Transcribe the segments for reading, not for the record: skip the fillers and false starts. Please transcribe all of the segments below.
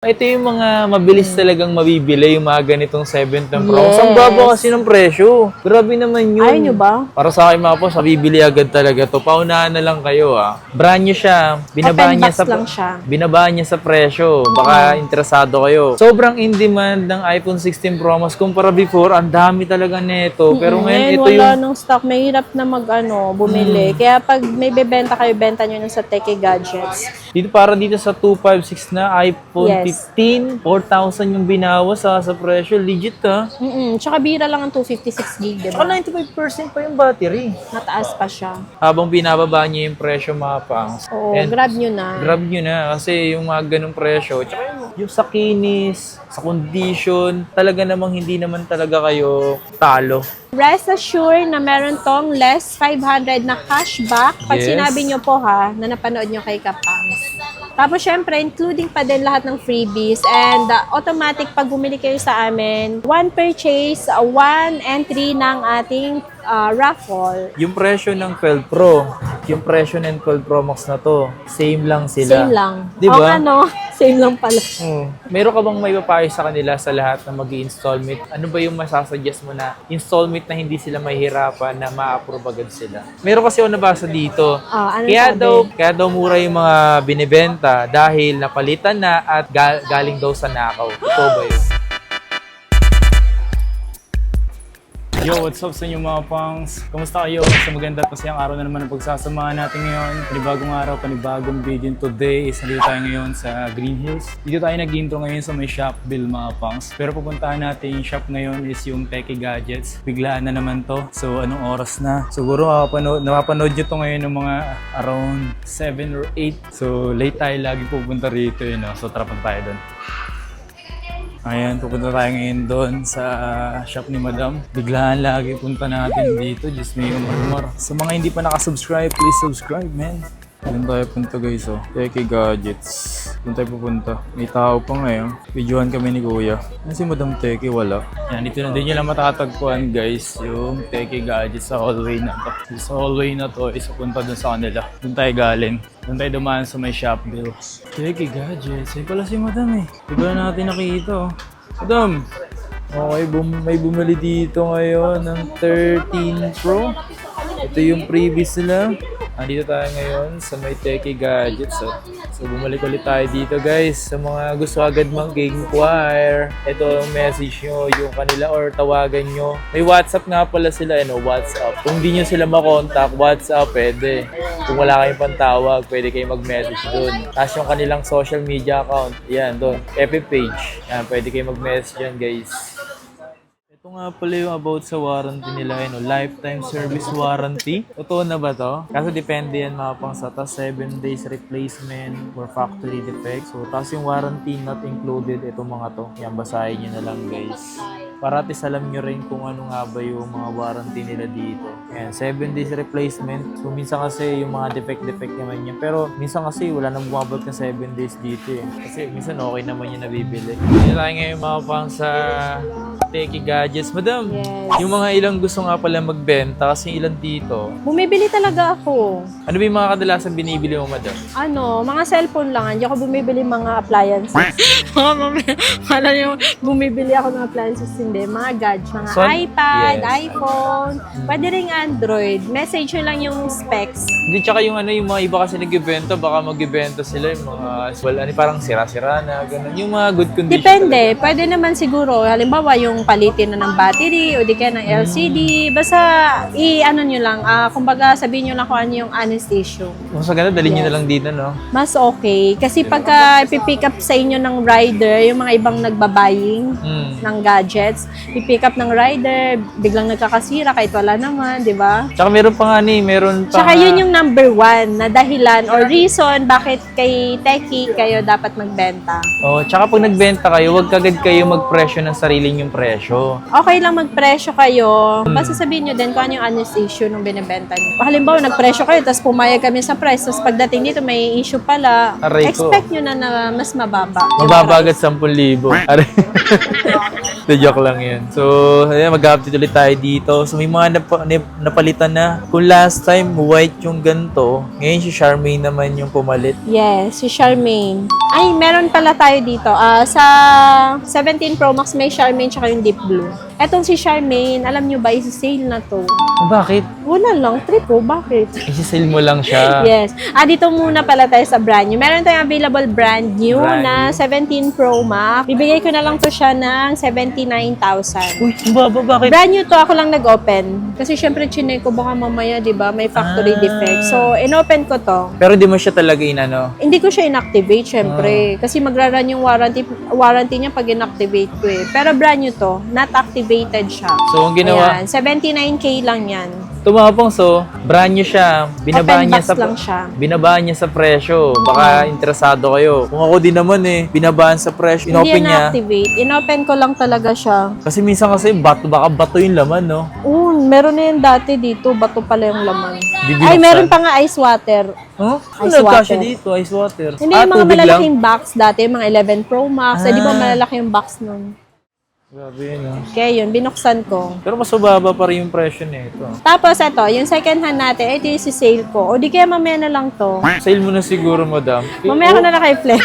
Ito yung mga mabilis talagang mabibili, yung mga ganitong 7th Pro. Yes. Ang baba kasi ng presyo. Grabe naman yun. Ayaw nyo ba? Para sa akin mga po, bibili agad talaga to. Paunahan na lang kayo Brand new siya. Open box lang siya. Binabaan niya sa presyo. Baka interesado kayo. Sobrang in demand ng iPhone 16 Pro Max. Kumpara before, ang dami talaga nito. Pero ngayon, ito wala yung... nung stock. Mahirap na bumili. Kaya pag may bebenta kayo, benta nyo na sa Techie Gadgets. Dito para dito sa 256 na iPhone Yes. 15, 4,000 yung binawas sa presyo. Legit Tsaka bira lang ang 256 gig, diba? Saka 95% pa yung battery. Mataas pa siya. Habang binababa niya yung presyo mga pangs. Oo, And grab nyo na. grab nyo na kasi yung mga ganong presyo. Tsaka yung sa kinis, sa condition, talaga namang hindi naman talaga kayo talo. Rest assured na meron tong less 500 na cashback pag Yes. sinabi nyo po na napanood nyo kay Kapangs. Tapos syempre, including pa din lahat ng freebies and automatic pag bumili kayo sa amin, one purchase, one entry ng ating raffle. Yung presyo ng 12 Pro, yung presyo ng 12 Pro Max na to, same lang sila. Same lang. Di ba? Same lang pala. Meron ka bang may papayo sa kanila sa lahat na mag-i-installment? Ano ba yung masasuggest mo na installment na hindi sila mahihirapan na ma-approve agad sila? Meron kasi ako nabasa dito. Ano Kaya daw mura yung mga binibenta dahil napalitan na at galing daw sa nakaw. Ito ba yun? Yo, what's up sa inyo mga pangs? Kamusta kayo? Sa maganda at masayang araw na naman ang pagsasamahan natin ngayon. Panibagong araw, panibagong video. Today is nandito tayo ngayon sa Green Hills. Dito tayo nag-intro ngayon sa may shop bill mga pangs. Pero pupuntahan natin yung shop ngayon is yung Techie Gadgets. Biglaan na naman to. So anong oras na? Siguro napapanood nyo to ngayon ng mga around 7 or 8. So late tayo lagi pupunta rito So tara punta tayo doon. Ayan, pupunta tayo ngayon doon sa shop ni Madam. Biglaan lagi punta natin dito. Just may umar. Sa mga hindi pa nakasubscribe, please subscribe, man. Doon tayo punta guys, Techie Gadgets. Doon tayo pupunta. May tao pa ngayon. Videohan kami ni Kuya. Ano si Madam Techie? Wala. Yan, dito na din nyo lang matatagpuan guys, yung Techie Gadgets sa hallway na to. Sa hallway na to, is punta doon sa kanila. Doon tayo galing. Doon tayo dumaan sa may shop bill. Techie Gadgets. Ay pala si Madam Di ba natin nakita Madam! Okay, may bumili dito ngayon ng 13 Pro. Ito yung previous nila. Andito tayo ngayon sa may Techie Gadgets. So bumalik ulit tayo dito guys. Sa mga gusto agad mag-inquire, ito ang message nyo, yung kanila or tawagan nyo. May WhatsApp nga pala sila, WhatsApp. Kung di nyo sila makontak, WhatsApp pwede. Kung wala kayong pantawag, pwede kayo mag-message doon. Tapos yung kanilang social media account, yan doon. FB page. Yan, pwede kayo mag-message yan guys. Ito nga pala yung about sa warranty nila, lifetime service warranty. Totoo na ba to? Kaso depende yan mga pangsa. 7 days replacement for factory defects. So, tapos yung warranty not included, itong mga to. Yan, basahin nyo na lang guys. Para at alam nyo rin kung ano nga ba yung mga warranty nila dito. Yan, 7 days replacement. So, minsan kasi yung mga defect naman yan. Pero minsan kasi wala nang bumabalik na 7 days dito Kasi minsan okay naman yung nabibili. Hindi tayo ngayon mga pangsa Techie Gadgets. Madam, Yes. yung mga ilang gusto nga pala magbenta kasi ilan dito. Bumibili talaga ako. Ano ba yung mga kadalasan binibili mo, madam? Mga cellphone lang. Hindi ako bumibili mga appliances. Kala nyo, bumibili ako ng appliances, hindi. Mga gadgets, mga iPad, Yes. iPhone, pwede ring Android. Message nyo lang yung specs. Hindi, tsaka yung yung mga iba kasi nag-ibenta, baka mag-ibenta sila yung mga, parang sira-sira na, gano'n. Yung mga good condition. Depende. Pwede naman siguro, halimbawa, yung palitin na ng battery o di kaya ng LCD. Basta, nyo lang. Kumbaga, sabihin nyo lang kung ano yung anesthesia. Kung sa ganun, dalhin nyo na lang dito, no? Mas okay. Kasi pagka ipipick up sa inyo ng rider, yung mga ibang nagbabaying ng gadgets, ipick up ng rider, biglang nagkakasira kahit wala naman, di ba? Tsaka meron pa nga meron pa. Tsaka yun yung number 1 na dahilan or reason bakit kay Techie kayo dapat magbenta. Tsaka pag nagbenta kayo, huwag kagad kayo magpresyo ng sarili yung presyo. Okay lang magpresyo kayo, basta sabihin nyo din kung ano yung honest issue nung binibenta nyo. Halimbawa, nagpresyo kayo, tapos pumayag kami sa price, tapos pagdating dito may issue pala, Aray ko. expect nyo na mas mababa. Mababa agad 10,000. Aray. Joke lang yan. So, ayan, mag-update ulit tayo dito. So, may mga napalitan na. Kung last time, white yung ganito, ngayon si Charmaine naman yung pumalit. Yes, si Charmaine Charmaine. Ay, meron pala tayo dito. Sa 17 Pro Max may Charmaine tsaka yung Deep Blue. Etong si Charmaine, alam nyo ba, isi-sale na to. Bakit? Wala lang, trip ko. Bakit? Isi-sale mo lang siya. Yes. Dito muna pala tayo sa brand new. Meron tayong available brand new Brand na 17 Pro Max. Bibigay ko na lang to siya ng 79,000. Uy, ang baba, bakit? Brand new to, ako lang nag-open. Kasi syempre, chinay ko baka mamaya, di ba, may factory defect. So, in-open ko to. Pero di mo siya talaga inano. Hindi ko siya inactivate, syempre. Kasi magra-run yung warranty niya pag inactivate ko eh. Pero brand new to, not activated siya. So, ang ginawa, Ayan, 79K lang yan. tumapang so, brand new siya. Binabaan Open niya box sa lang siya. binabaan niya sa presyo. Baka interesado kayo. Kung ako din naman binabaan sa presyo, Hindi inopen yan niya. na-activate. In-open ko lang talaga siya. Kasi minsan kasi baka bato yung laman, no? Meron na yan dati dito. Bato pala yung laman. Di Ay, binuksan. meron pa nga ice water. Huh? Ice Ano water. nagkasya dito? Ice water. Hindi yung mga tubig malalaking box dati, yung mga 11 Pro Max. Di ba Ah. malalaki yung box nun? Grabe yun, no? Kaya yun, binuksan ko. Pero mas mababa pa rin yung presyo nito. Tapos ito, yung second hand natin, ito yung si-sale ko. O di kaya mamaya na lang to. Sale mo na siguro, madam. Mamaya ko na lang kay Flex.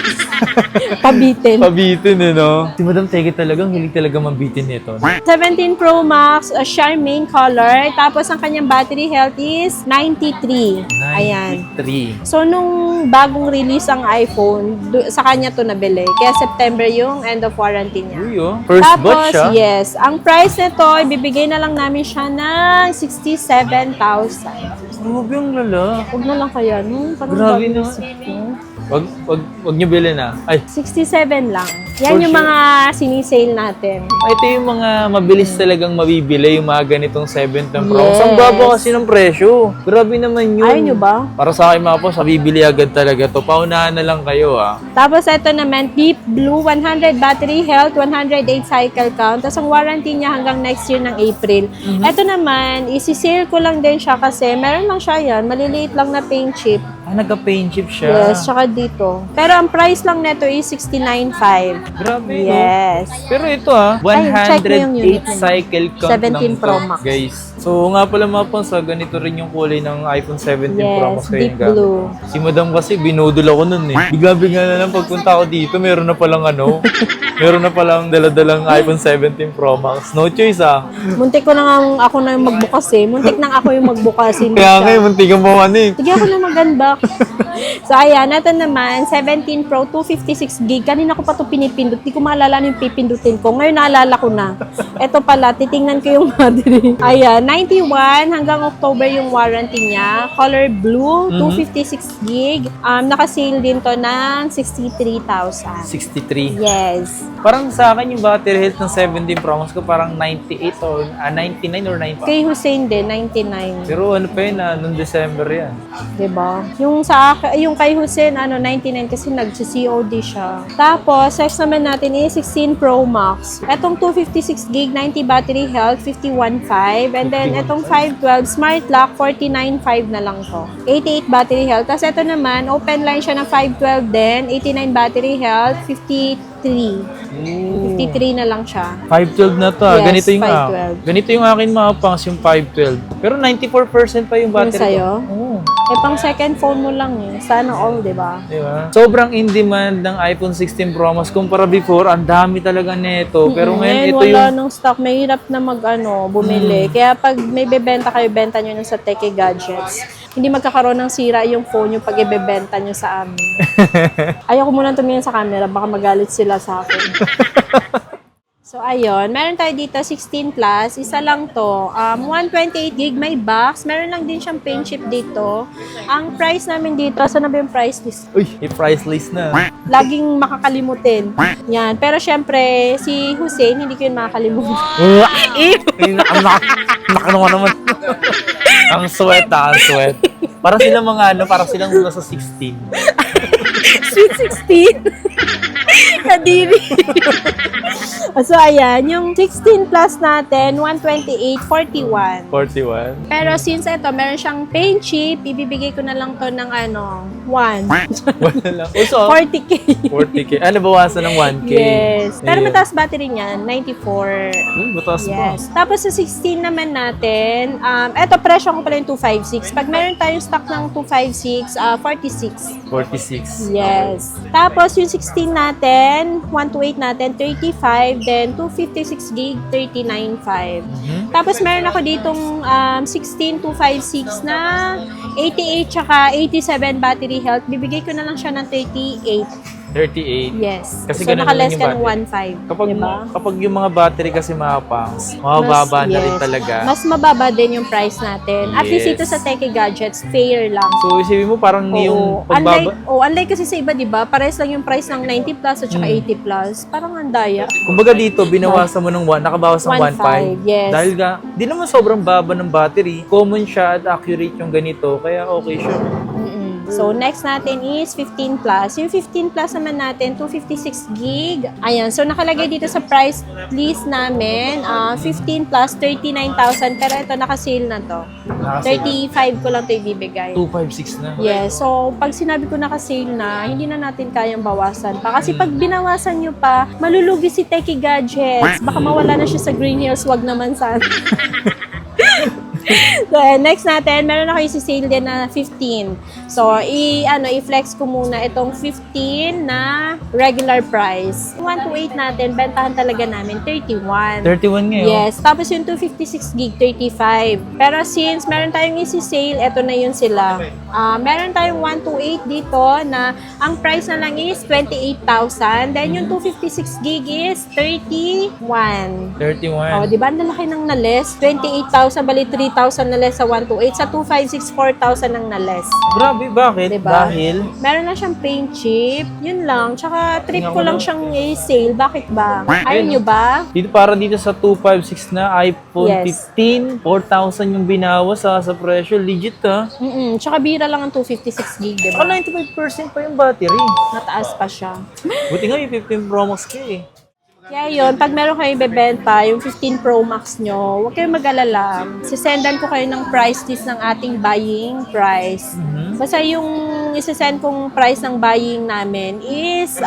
Pabitin. Pabitin, no? Si Madam Teke talagang hilig talaga mabitin nito. 17 Pro Max, a Charmaine color. Tapos ang kanyang battery health is 93. Ayan. 93. So, nung bagong release ang iPhone, sa kanya to nabili. Kaya September yung end of warranty niya. Uy, oh. First batch siya. Yes. Ang price nito, ibibigay na lang namin siya ng 67,000. Grabe yung lala. Huwag na lang kaya, no? Parang Grabe bagong naman. isip ko. Wag niyo bilhin na. Ay, 67 lang. Yan For yung sure. mga sinisale natin. ito yung mga mabilis talagang mabibili, yung mga ganitong 7th and Pro. Yes. Ang baba kasi ng presyo. Grabe naman yun. Ayaw nyo ba? Para sa akin mga po, bibili agad talaga to. Paunahan na lang kayo, ah. Tapos ito naman, Deep Blue, 100 battery health, 108 cycle count. Tapos ang warranty niya hanggang next year ng April. Ito naman, isi-sale ko lang din siya kasi meron lang siya yan. Maliliit lang na paint chip. Nagka-paint chip siya. Yes, tsaka dito. Pero ang price lang neto is 69.5. Grabe, no? Yes. Pero ito Ay, check mo yung unit 108 niya. cycle count 17 lang Pro to, Max. guys. So nga pala mga pansa, ganito rin yung kulay ng iPhone 17 Pro Max Yes, kayo deep yung gamit. blue. Si Madam kasi binudol ako nun eh. Bigla-bigla na lang pagpunta ako dito, meron na palang meron na palang daladalang iPhone 17 Pro Max. No choice, ah. Muntik ko na nga ako na yung magbukas eh. Muntik na ako yung magbukas. Hindi Kaya siya. ngayon, muntikan mo eh. Sige ako na mag-unbox. So, ayan. Ito naman, 17 Pro, 256 gig. Kanina ko pa ito pinipindot. Di ko maalala yung pipindutin ko. Ngayon, naalala ko na. Ito pala, titingnan ko yung battery. Ayan, 91 hanggang October yung warranty niya. Color blue, 256 gig. Naka-sale din to ng 63,000. 63. Yes. Parang sa akin yung battery health ng 17 Pro Max ko parang 98 or 99 or 90. Kay Hussein din, 99. Pero ano pa yun, noong December yan. Diba? Yung sa akin, yung kay Hussein, 99 kasi nag-COD siya. Tapos, next naman natin is 16 Pro Max. Etong 256 gig, 90 battery health, 51.5. And then, etong 512 Smart Lock, 49.5 na lang to. 88 battery health. Tapos, ito naman, open line siya ng 512 din, 89 battery health, 53. 53 na lang siya. 512 na to, ah. Yes, Ganito yung 512. ganito yung akin mga pangs, yung 512. Pero 94% pa yung battery sa'yo? ko. Oo. Eh, pang second phone mo lang eh. Sana all, diba? Diba? Sobrang in demand ng iPhone 16 Pro Max kumpara before, ang dami talaga nito. Pero ngayon ito wala yung nang stock. Mahirap na bumili. Kaya pag may bebenta kayo, benta nyo nun sa Teke Gadgets. Hindi magkakaroon ng sira yung phone yung pag ibebenta nyo sa amin. Ayoko muna tumingin sa camera, baka magalit sila sa akin. So, ayun. Meron tayo dito 16 Plus. Isa lang to. 128 gig may box. Meron lang din siyang paint chip dito. Ang price namin dito, saan na ba yung price list? uy, may price list na. Laging makakalimutin. Yan. Pero syempre, si Hussein, hindi ko yun makakalimutan. Nakano ka naman. Ang sweat, ang sweat. Para silang para silang nasa 16. Sweet 16. Kadiri. So, ayan. Yung 16 Plus natin, 128, 41. 41. Pero since ito, meron siyang paint chip, ibibigay ko na lang to ng 1. Wala lang. Also, 40K. 40K. Ano, bawasan ng 1K? Yes. Pero Ayun. mataas battery niya, 94. Mataas ba? Yes. Tapos sa 16 naman natin, eto presyo ko pala yung 256. Pag meron tayong stock ng 256, 46. 46. Yes. Tapos yung 16 natin, 128 natin, 35. Then 256 gig, 39.5. Tapos meron ako ditong 16 256 na 88 tsaka 87 battery health. Bibigay ko na lang siya ng 38. 38. Yes. Kasi So ganun naka-less lang ka yung ng battery. 1.5. Kapag, diba? kapag yung mga battery kasi mga pangs, mababa na rin Yes. talaga. Mas mababa din yung price natin. At least Yes. ito sa Techie Gadgets, fair lang. So, isipin mo parang yung pagbaba... Unlike kasi sa iba, di ba? Parehas lang yung price ng 90 plus at saka 80 plus. Parang andaya. Kumbaga dito, binawasan mo ng 1, nakabawas ng 1.5. 1.5, yes. Dahil nga, di naman sobrang baba ng battery. Common siya at accurate yung ganito. Kaya okay siya. So, next natin is 15 plus. Yung 15 plus naman natin, 256 gig. Ayan. So, nakalagay dito sa price list namin, 15 plus, 39,000. Pero ito, naka-sale na to. 35 ko lang ito ibibigay. 256 na. Yes. So, pag sinabi ko naka-sale na, hindi na natin kayang bawasan pa. Kasi pag binawasan nyo pa, malulugi si Techie Gadgets. Baka mawala na siya sa Green Hills. Wag naman sana. So, next natin, meron ako isi-sale din na 15. So, i-flex ko muna itong 15 na regular price. 128 natin, bentahan talaga namin 31. 31 ngayon. Yes. Tapos yung 256 gig, 35. Pero since meron tayong isi-sale, eto na yun sila. Meron tayong 128 dito na ang price na lang is 28,000. Then yung 256 gig is 31. 31. Oh, di ba? Ang lalaki ng na-less. 28,000, bali 3,000 na less sa 128. Sa 256, 4,000 ang na-less. Grabe, bakit? Diba? Dahil? Meron na siyang paint chip. Yun lang. Tsaka trip Tingnan ko ko lang lang. siyang i-sale. Bakit ba? Ayaw nyo ba? Dito para dito sa 256 na iPhone Yes. 15, 4,000 yung binawas sa presyo. Legit ha. Tsaka bira lang ang 256 gig, di Saka ba? 95% pa yung battery. Mataas pa siya. Buti nga yung 15 Pro Max ka eh. Kaya yun, pag meron kayo ibebenta, yung 15 Pro Max nyo, huwag kayong mag-alala. Sisendan ko kayo ng price list ng ating buying price. Basta yung isesend kong price ng buying namin is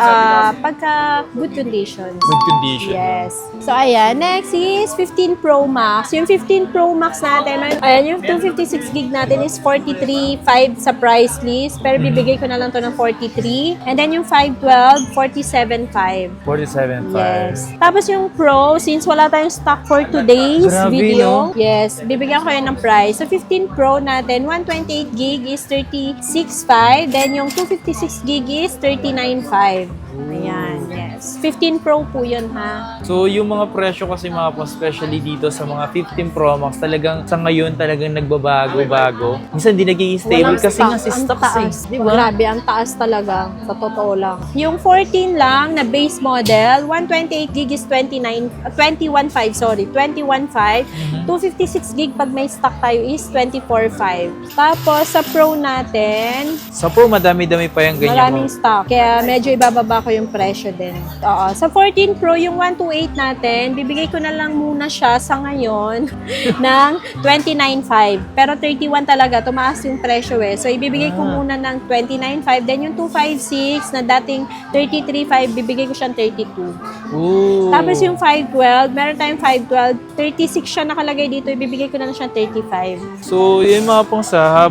pagka good conditions. Good condition. Yes. So, ayan. Next is 15 Pro Max. Yung 15 Pro Max natin, ayan, yung 256 gig natin is 43.5 sa price list. Pero bibigay ko na lang to ng 43. And then yung 512, 47.5. 47.5. Yes. Tapos yung Pro, since wala tayong stock for today's Grabe, video, no? yes, bibigyan ko yun ng price. So, 15 Pro natin, 128 gig is 36.5. Then, yung 256 gig is 39.5. Ayan, yes. 15 Pro po yun, ha? So, yung mga presyo kasi mga po, especially dito sa mga 15 Pro Max, talagang sa ngayon talagang nagbabago-bago. Minsan di nagiging stable Walang kasi nga si Ang stocks eh. taas. Di ba? Grabe, ang taas talaga. Sa totoo lang. Yung 14 lang na base model, 128 gig is 21.5, sorry. 21.5. 256 gig pag may stock tayo is 24.5. Tapos, sa Pro natin, Sa Pro, madami-dami pa yung ganyan. maraming stock. Kaya medyo ibababa ko yung presyo din. Oo. Sa 14 Pro, yung 128 natin, bibigay ko na lang muna siya sa ngayon ng 29.5. Pero 31 talaga, tumaas yung presyo eh. So, ibibigay ko muna ng 29.5. Then yung 256 na dating 33.5, bibigay ko siyang 32. Ooh. Tapos yung 512, meron tayong 512, 36 siya nakalagay dito, ibibigay ko na lang siyang 35. So, yun mga pang sa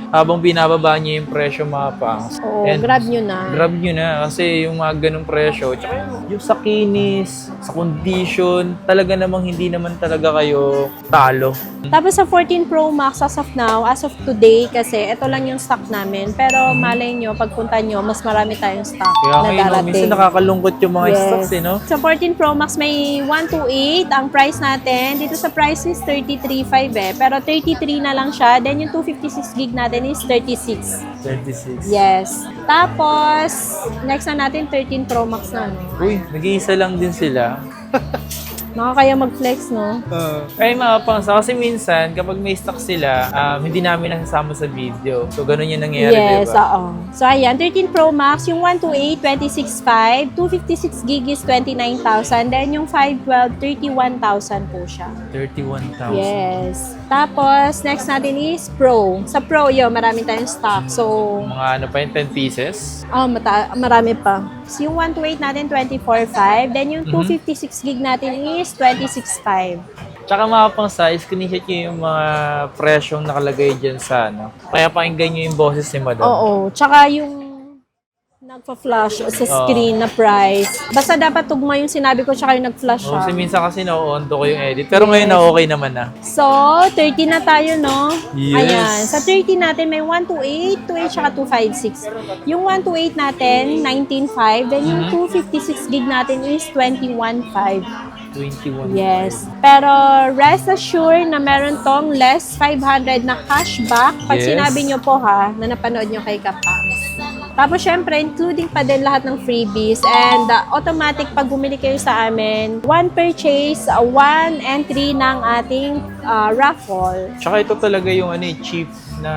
habang binababa niyo yung presyo mga pangs. Oo, And grab nyo na. grab nyo na kasi yung mga ganong presyo, tsaka yung sa kinis, sa condition, talaga namang hindi naman talaga kayo talo. Tapos sa 14 Pro Max, as of now, as of today, kasi ito lang yung stock namin. Pero malay nyo, pagpunta nyo, mas marami tayong stock Kaya na ngayon, no, darating. minsan nakakalungkot yung mga Yes. stocks eh, no? Sa 14 Pro Max, may 128 ang price natin. Dito sa price is 33.5 eh. Pero 33 na lang siya. Then yung 256 gig natin is 36. 36. Yes. Tapos, next na natin 13 Pro Max na. No? Uy, nag-iisa lang din sila. Nakakaya mag-flex, no? Kaya mga pangs, kasi minsan kapag may stock sila, hindi namin nasasama sa video. So ganun yung nangyayari, Yes, diba? oo. So, ayan, 13 Pro Max, yung 128, 26.5, 256 gig is 29,000, then yung 512, 31,000 po siya. 31,000. Yes. Tapos, next natin is Pro. Sa Pro, yun, marami tayong stock. So, Mga ano pa yun, 10 pieces? marami pa. So, yung 128 natin, 24.5, then yung 256 gig natin is 26.5. Tsaka mga pang size, screenshot nyo yung mga presyong nakalagay dyan sa ano. Kaya pakinggan nyo yung boses ni Madam. Oo. Tsaka yung nagpa-flash sa screen na price. Basta dapat tugma yung sinabi ko tsaka yung nag-flash siya. Kasi minsan kasi na-on ko yung edit. Pero ngayon na okay naman na. So, 30 na tayo, no? Yes. Ayan. Sa 30 natin, may 128, 28, tsaka 256. Yung 128 natin, 19.5. Then yung 256 gig natin is 21.5. 21. Yes. Pero rest assured na meron tong less 500 na cashback pag Yes. sinabi nyo po ha, na napanood nyo kay Kapang. Tapos syempre, including pa din lahat ng freebies and automatic pag bumili kayo sa amin, one purchase, one entry ng ating raffle. Tsaka ito talaga yung cheap na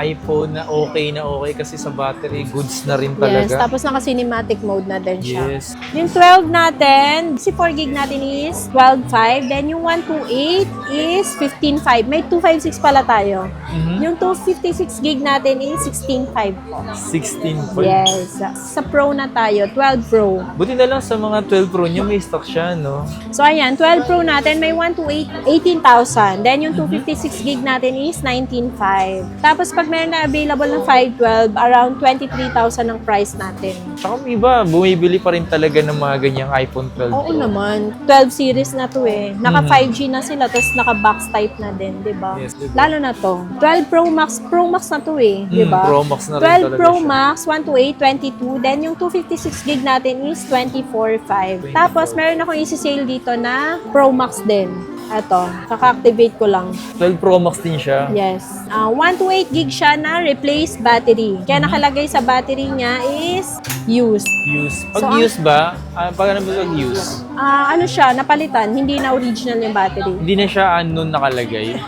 iPhone na okay kasi sa battery, goods na rin Yes, talaga. tapos naka-cinematic mode na din siya. Yes. Yung 12 natin, si 4 gig natin is 12.5. Then yung 128 is 15.5. May 256 pala tayo. Yung 256 gig natin is 16.5 po. 16. Yes. Sa Pro na tayo, 12 Pro. Buti na lang sa mga 12 Pro nyo, may stock siya, no? So ayan, 12 Pro natin, may 128, 18,000. Then yung 256 gig natin is 19.5. Tapos pag meron na available ng 512, around 23,000 ang price natin. Tsaka may iba, bumibili pa rin talaga ng mga ganyang iPhone 12 Oo Pro. naman. 12 series na to eh. Naka 5G na sila, tapos naka box type na din, di ba? Yes, diba? Lalo na to. 12 Pro Max na to eh, di ba? Pro Max na rin 12 talaga Pro siya. Max, 128, 22. Then yung 256 gig natin is 24.5. Tapos meron akong isi-sale dito na Pro Max din. Ito, kaka-activate ko lang. 12 Pro Max din siya. Yes. 128 gig siya na replace battery. Kaya nakalagay sa battery niya is used. Use. Pag So, use ba? Pag ano ba use? Ano siya, napalitan. Hindi na original yung battery. Hindi na siya unknown nakalagay.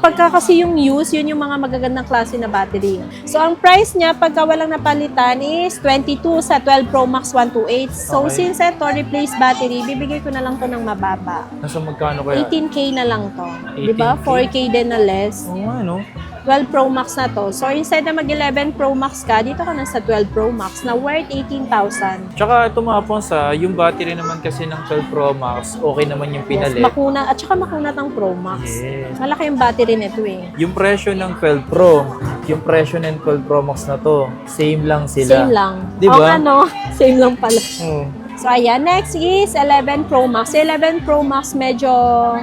Pagka kasi yung use, yun yung mga magagandang klase na battery. So, ang price niya, pagka walang napalitan is 22 sa 12 Pro Max 128. So, Okay. since ito, replace battery, bibigay ko na lang to ng mababa. Nasa magkano kaya? 18K na lang to. Di ba? 18K? 4K din na less. Oo nga, no? 12 Pro Max na to. So, instead na mag-11 Pro Max ka, dito ka na sa 12 Pro Max na worth 18,000. Tsaka tumapon sa yung battery naman kasi ng 12 Pro Max, okay naman yung Yes, pinalit. makunat. At saka makunat ang Pro Max. Yes. Malaki yung battery nito eh. Yung presyo ng 12 Pro, yung presyo ng 12 Pro Max na to, same lang sila. Same lang. Di ba? Oo nga, no? Same lang pala. Oo. So, ayan. Next is 11 Pro Max. 11 Pro Max medyo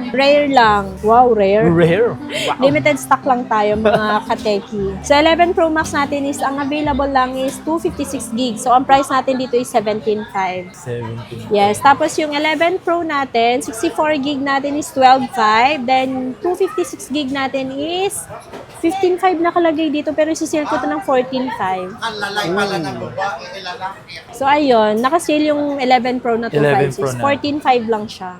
rare lang. Wow, rare. Rare. Wow. Limited stock lang tayo, mga kateki. So, 11 Pro Max natin is, ang available lang is 256 gig. So, ang price natin dito is 17.5. 17. Yes. Tapos, yung 11 Pro natin, 64 gig natin is 12.5. Then, 256 gig natin is 15.5 nakalagay dito, pero isi-sale ko ito ng 14.5. Ang lalay pala ng babae, lalaki. So, ayun. Nakasale yung 11 Pro na 11 Pro 256. na. 14.5 lang siya.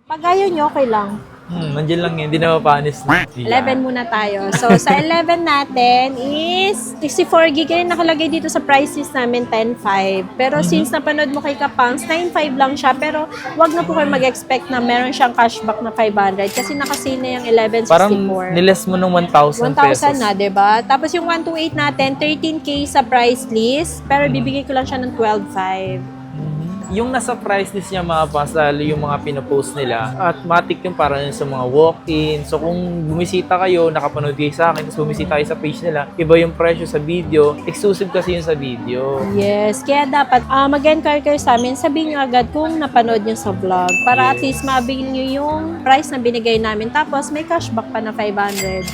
Pag ayaw nyo, okay lang. Nandiyan lang yun, hindi na mapanis. 11 muna tayo. So, sa 11 natin is 64 gig. Yung nakalagay dito sa price list namin, 10.5. Pero since napanood mo kay Kapangs, 9.5 lang siya. Pero wag na po kayo mag-expect na meron siyang cashback na 500 kasi nakasale na yung 1164. Parang niles mo ng 1,000 pesos. 1,000 na, diba? Tapos yung 128 natin, 13K sa price list. Pero bibigay ko lang siya ng 12.5. Yung nasa price list niya mga pas, lalo yung mga pinopost nila, at matik yung para sa mga walk-in. So kung bumisita kayo, nakapanood kayo sa akin, tapos bumisita kayo sa page nila, iba yung presyo sa video, exclusive kasi yun sa video. Yes, kaya dapat mag-enquire kayo sa amin, sabihin nyo agad kung napanood nyo sa vlog para at Yes. least mabigil nyo yung price na binigay namin. Tapos may cashback pa na 500.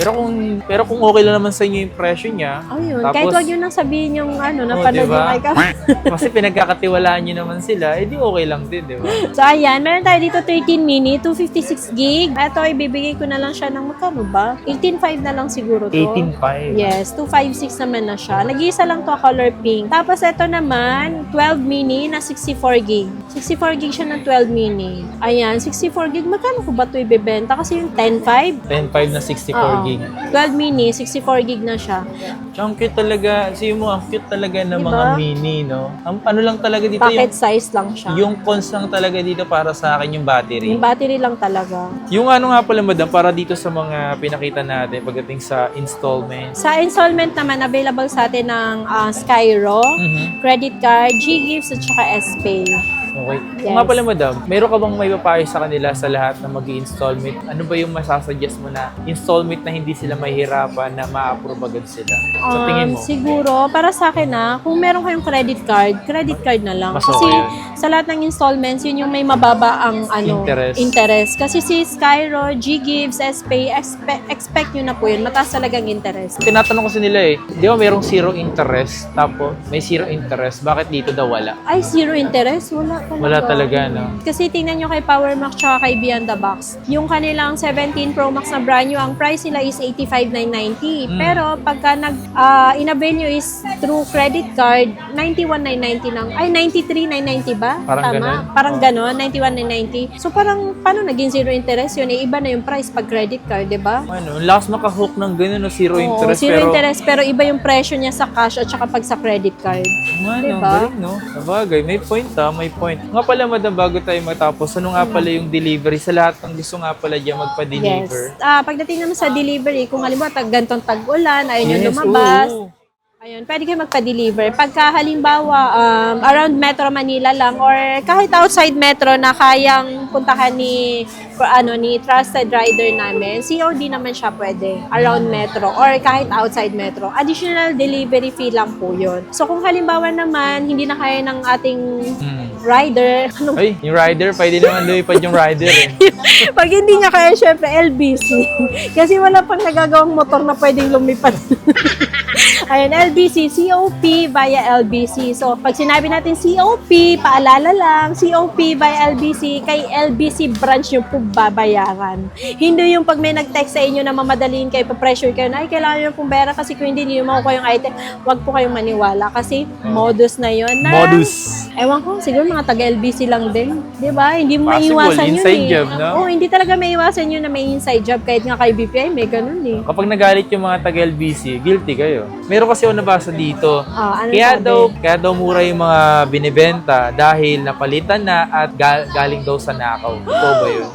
Pero kung okay lang naman sa inyo yung presyo niya, Oh yun, tapos, kahit wag nyo nang sabihin yung napanood diba? yung kay Kapang. kasi pinagkakatiwalaan nyo naman sila, sila, edi okay lang din, di ba? So, ayan. Meron tayo dito 13 mini, 256 gig. Ito, ibibigay ko na lang siya ng magkano ba? 18.5 na lang siguro to. 18.5. Yes, 256 naman na siya. Nag-iisa lang to, color pink. Tapos, ito naman, 12 mini na 64 gig. 64 gig siya ng 12 mini. Ayan, 64 gig. Magkano ko ba ito ibibenta? Kasi yung 10.5. 10.5 na 64 Oo. gig. 12 mini, 64 gig na siya. Ang cute talaga. Sige mo, ang cute talaga ng Diba? mga mini, no? Ang ano lang talaga dito, Pocket size lang siya. yung cons lang talaga dito para sa akin yung battery. Yung battery lang talaga. Yung ano nga pala, madam, para dito sa mga pinakita natin pagdating sa installment. Sa installment naman, available sa atin ng Skyro, credit card, G-Gifts, at saka S-Pay. Okay. Yes. Kung nga pala, madam, meron ka bang may papayo sa kanila sa lahat na mag-i-installment? Ano ba yung masasuggest mo na installment na hindi sila mahihirapan na ma-approve agad sila? Sa tingin mo? Siguro, para sa akin kung meron kayong credit card na lang. Mas Kasi okay. sa lahat ng installments, yun yung may mababa ang interest. Kasi si Skyro, G-Gives, S-Pay, expect nyo na po yun. Mataas talagang interest. Tinatanong ko sa nila di ba merong zero interest, tapos may zero interest, bakit dito daw wala? Ay, zero interest? Wala talaga. Wala talaga, no? Kasi tingnan nyo kay Power Max tsaka kay Beyond the Box. Yung kanilang 17 Pro Max na brand new, ang price nila is 85,990. Pero pagka in-avail nyo is through credit card, 91,990 lang. Ay, 93,990 ba? Parang Tama? ganun. Parang ganon, 91,990. So parang, paano naging zero interest yun? Iba na yung price pag credit card, di ba? Ano, last makahook ng ganun, no? Zero Oo, interest. zero pero, interest, pero iba yung presyo niya sa cash at saka pag sa credit card. Ano, Diba? galing, no? Sabagay, may point may point. Nga pala, madam, bago tayo matapos, ano nga pala yung delivery sa lahat ng gusto nga pala dyan magpa-deliver? Yes. Pagdating naman sa delivery, kung halimbawa gantong tag-ulan, ayun yung Yes, lumabas, oo. ayun, pwede kayo magpa-deliver. Pagka halimbawa, around Metro Manila lang or kahit outside Metro na kayang puntahan ni trusted rider namin, COD naman siya pwede around Metro or kahit outside Metro. Additional delivery fee lang po yun. So kung halimbawa naman, hindi na kaya ng ating rider, Ay, yung rider, pwede naman lumipad yung rider pag hindi niya kaya, syempre, LBC. Kasi wala pang nagagawang motor na pwedeng lumipad. Ayun, LBC, COP via LBC. So, pag sinabi natin COP, paalala lang, COP via LBC, kay LBC branch nyo po babayaran. Hindi yung pag may nag-text sa inyo na mamadaliin kayo, pa-pressure kayo na, ay, kailangan nyo pong pera kasi kung hindi nyo makukuha yung item, wag po kayong maniwala kasi modus na yun. Ewan ko, siguro mga taga-LBC lang din. Di ba? Hindi mo Possible, maiiwasan yun inside job, no? Oo, hindi talaga maiiwasan yun na may inside job. Kahit nga kay BPI, may ganun eh. Kapag nagalit yung mga taga-LBC, guilty kayo. Meron kasi ako nabasa dito. Ano Kaya sabi? daw mura yung mga binibenta dahil napalitan na at galing daw sa nakaw. Ito ba yun?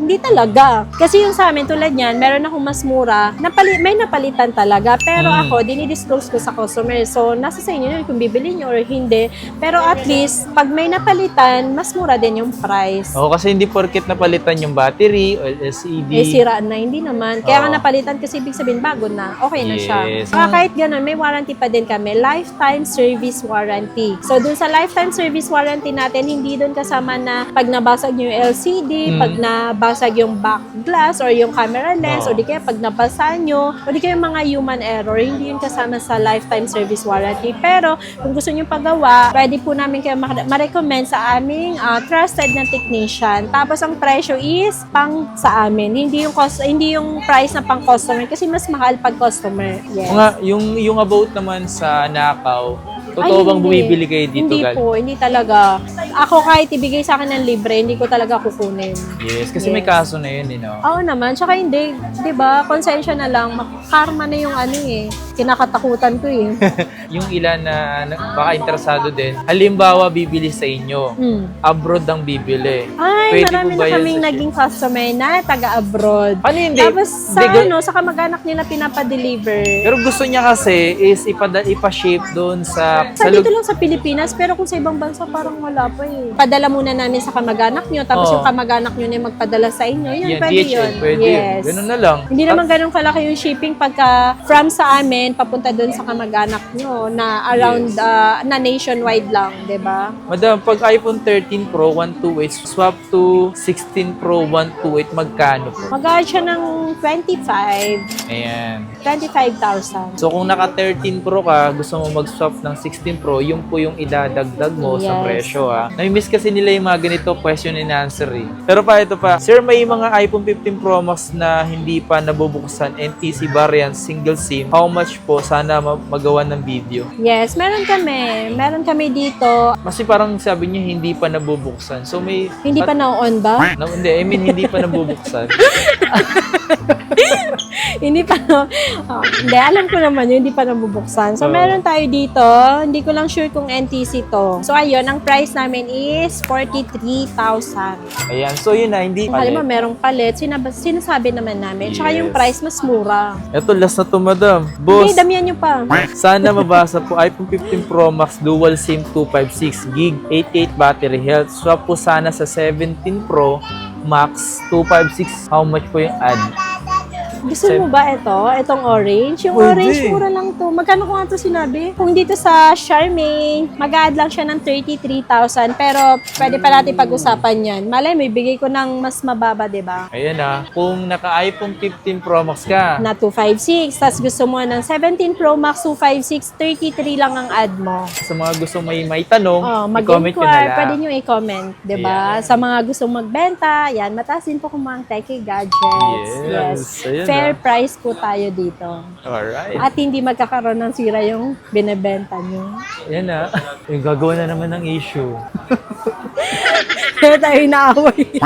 Hindi talaga. Kasi yung sa amin, tulad niyan, meron akong mas mura, may napalitan talaga. Pero ako, dinidisclose ko sa customer. So, nasa sa inyo yun kung bibili nyo or hindi. Pero at least, pag may napalitan, mas mura din yung price. Oo, kasi hindi porket napalitan yung battery o LCD. Sira na, hindi naman. Kaya nga napalitan kasi ibig sabihin bago na, okay na siya. Yes. Kahit ganun, may warranty pa din kami. Lifetime service warranty. So, dun sa lifetime service warranty natin, hindi dun kasama na pag nabasag nyo yung LCD, pag nabasag yung back glass or yung camera lens, o di kaya pag nabasa nyo, o di kaya mga human error, hindi yun kasama sa lifetime service warranty. Pero, kung gusto nyo pagawa, pwede po namin kayo ma-recommend sa aming trusted na technician. Tapos, ang presyo is pang sa amin. Hindi yung price na pang customer kasi mas mahal pag customer. Yes. Yung about naman sa nakaw, totoo Ay, bang hindi. bumibili kayo dito? Hindi po, hindi talaga. Ako kahit ibigay sa akin ng libre, hindi ko talaga kukunin. Yes, kasi may Yes. kaso na yun, no? Oo naman, tsaka hindi, 'di ba? Konsensya na lang, karma na yung kinakatakutan ko eh. Yung ilan na baka interesado din, halimbawa bibili sa inyo, abroad ang bibili. Ay, Pwede marami po ba na yan kaming sa naging customer na taga-abroad. Ano hindi? Tapos sa Hindi, sa kamag-anak nila pinapadeliver. pero gusto niya kasi is ipa-shape doon sa Dito lang sa Pilipinas, pero kung sa ibang bansa parang wala pa eh. Padala muna namin sa kamag-anak nyo, tapos Oo. yung kamag-anak nyo na yung magpadala sa inyo. Yan, pwede DHL, yun. pwede. Yes. Ganun na lang. Hindi naman ganun kalaki yung shipping pagka from sa amin, papunta doon sa kamag-anak nyo na around, na nationwide lang, di ba? Madam, pag iPhone 13 Pro 128, swap to to 16 Pro 128, magkano po? Mag-add siya ng 25. Ayan. 25,000. So kung naka 13 Pro ka, gusto mo mag-swap ng 16 Pro, yung po yung idadagdag mo sa Yes. presyo ha. Nami-miss kasi nila yung mga ganito question and answer eh. Pero pa ito pa, sir, may mga iPhone 15 Pro Max na hindi pa nabubuksan, NTC variant, single SIM. How much po? Sana magawa ng video. Yes, meron kami. Meron kami dito. Kasi parang sabi niya hindi pa nabubuksan. So may... Hindi pa na-on ba? No, hindi, I mean hindi pa nabubuksan. Hindi pa na. Hindi, alam ko naman yun, hindi pa nabubuksan. So, Oo. meron tayo dito. Hindi ko lang sure kung NTC to. So, ayun, ang price namin is 43,000. Ayan, so yun na, hindi Alam mo, palit. merong palit. Sinasabi naman namin. Tsaka yung Yes. price, mas mura. Ito, last na to, madam. Hindi, Boss, damihan nyo pa. sana mabasa po iPhone 15 Pro Max Dual SIM 256 gig 88 battery health. Swap po sana sa 17 Pro Max 256. How much po yung ad? Gusto mo ba ito? Itong orange? Yung Pwede. orange, mura lang to. Magkano ko nga to sinabi? Kung dito sa Charmaine, mag-add lang siya ng 33,000. Pero pwede pa natin pag-usapan yan. Malay, may bigay ko ng mas mababa, di ba? Ayan ah, kung naka iPhone 15 Pro Max ka, Na 256. Tapos gusto mo ng 17 Pro Max 256, 33 lang ang add mo. sa mga gusto may tanong, Oh, i-comment nyo na mag-inquire, lang. pwede nyo i-comment, 'di ba? Ayan. Sa mga gustong magbenta, yan, mataas din po kung mga techie gadgets. Yes. Ayan Fair ah. price po tayo dito. Alright. At hindi magkakaroon ng sira yung binebenta nyo. Ayan ah. Yung gagawa na naman ng issue. Kaya tayo inaaway.